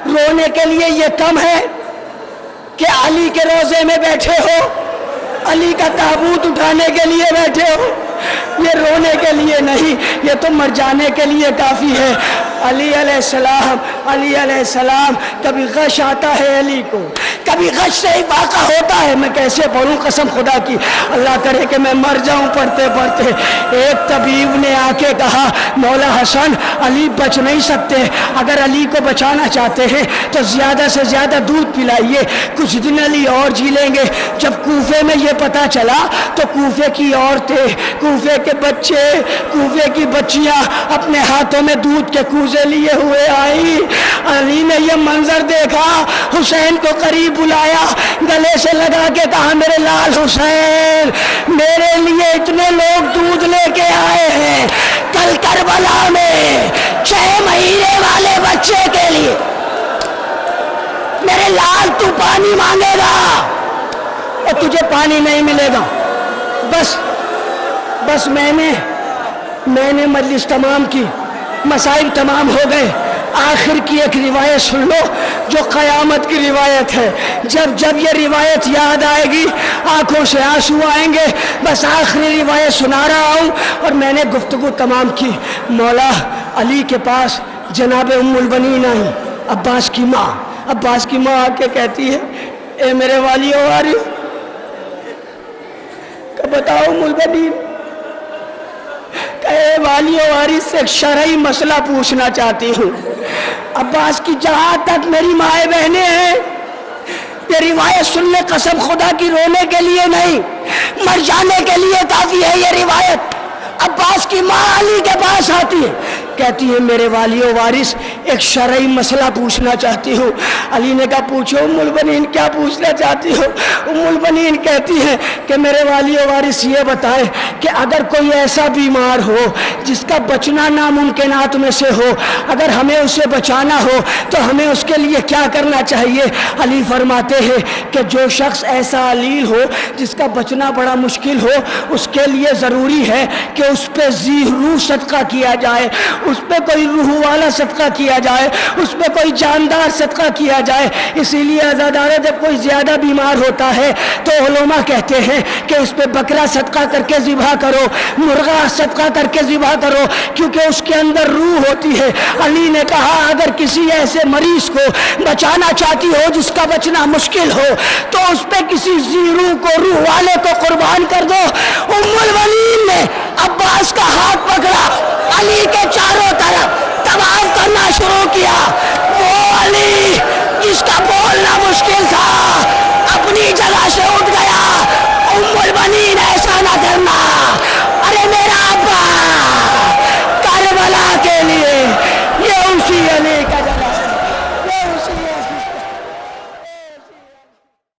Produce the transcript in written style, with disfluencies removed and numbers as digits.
رونے کے لیے یہ کم ہے کہ علی کے روضے میں بیٹھے ہو، علی کا تابوت اٹھانے کے لیے بیٹھے ہو، یہ رونے کے لیے نہیں، یہ تو مر جانے کے لیے کافی ہے۔ علی علیہ السلام کبھی غش آتا ہے علی کو، کبھی غش سے ہی واقع ہوتا ہے۔ میں کیسے پڑھوں قسم خدا کی، اللہ کرے کہ میں مر جاؤں پڑھتے پڑھتے۔ ایک طبیب نے آ کے کہا مولا حسن علی بچ نہیں سکتے، اگر علی کو بچانا چاہتے ہیں تو زیادہ سے زیادہ دودھ پلائیے، کچھ دن علی اور جی لیں گے۔ جب کوفے میں یہ پتا چلا تو کوفے کی عورتیں، کوفے کے بچے، کوفے کی بچیاں اپنے ہاتھوں میں دودھ کے کوزے لیے ہوئے آئی۔ علی نے یہ منظر دیکھا، حسین کو قریب بلایا، گلے سے لگا کے کہا میرے لال حسین، میرے لیے اتنے لوگ دودھ لے کے آئے ہیں، کل کربلا میں 6 مہینے والے بچے کے لیے میرے لال تو پانی مانگے گا اور تجھے پانی نہیں ملے گا۔ بس میں نے مجلس تمام کی، مسائل تمام ہو گئے۔ آخر کی ایک روایت سن لو جو قیامت کی روایت ہے، جب یہ روایت یاد آئے گی آنکھوں سے آنسو آئیں گے۔ بس آخری روایت سنا رہا ہوں اور میں نے گفتگو تمام کی۔ مولا علی کے پاس جناب ام البنین آئی، عباس کی ماں آ کے کہتی ہے اے میرے والی و وارث، کہ بتاؤ ام البنین، اے والی و وارث سے ایک شرعی مسئلہ پوچھنا چاہتی ہوں۔ عباس کی جہاں تک میری مائیں بہنیں ہیں، یہ روایت سن لے قسم خدا کی، رونے کے لیے نہیں مر جانے کے لیے کافی ہے یہ روایت۔ عباس کی ماں علی کے پاس آتی ہے، کہتی ہے میرے والی و وارث ایک شرعی مسئلہ پوچھنا چاہتی ہوں۔ علی نے کہا پوچھو ام البنین، کیا پوچھنا چاہتی ہو؟ ام البنین کہتی ہے کہ میرے والی و وارث یہ بتائے کہ اگر کوئی ایسا بیمار ہو جس کا بچنا ناممکنات میں سے ہو، اگر ہمیں اسے بچانا ہو تو ہمیں اس کے لیے کیا کرنا چاہیے؟ علی فرماتے ہیں کہ جو شخص ایسا علیل ہو جس کا بچنا بڑا مشکل ہو، اس کے لیے ضروری ہے کہ اس پہ روح صدقہ کیا جائے، اس پہ کوئی روح والا صدقہ کیا جائے، اس پہ کوئی جاندار صدقہ کیا جائے۔ اسی لیے عزادارہ جب کوئی زیادہ بیمار ہوتا ہے تو علماء کہتے ہیں کہ اس پہ بکرا صدقہ کر کے ذبح کرو، مرغا صدقہ کر کے ذبح کرو، کیونکہ اس کے اندر روح ہوتی ہے۔ علی نے کہا اگر کسی ایسے مریض کو بچانا چاہتی ہو جس کا بچنا مشکل ہو تو اس پہ کسی روح کو، روح والے کو قربان کر دو۔ ام البنین نے عباس کا ہاتھ پکڑا، علی کے چاروں طرف طواف کرنا شروع کیا۔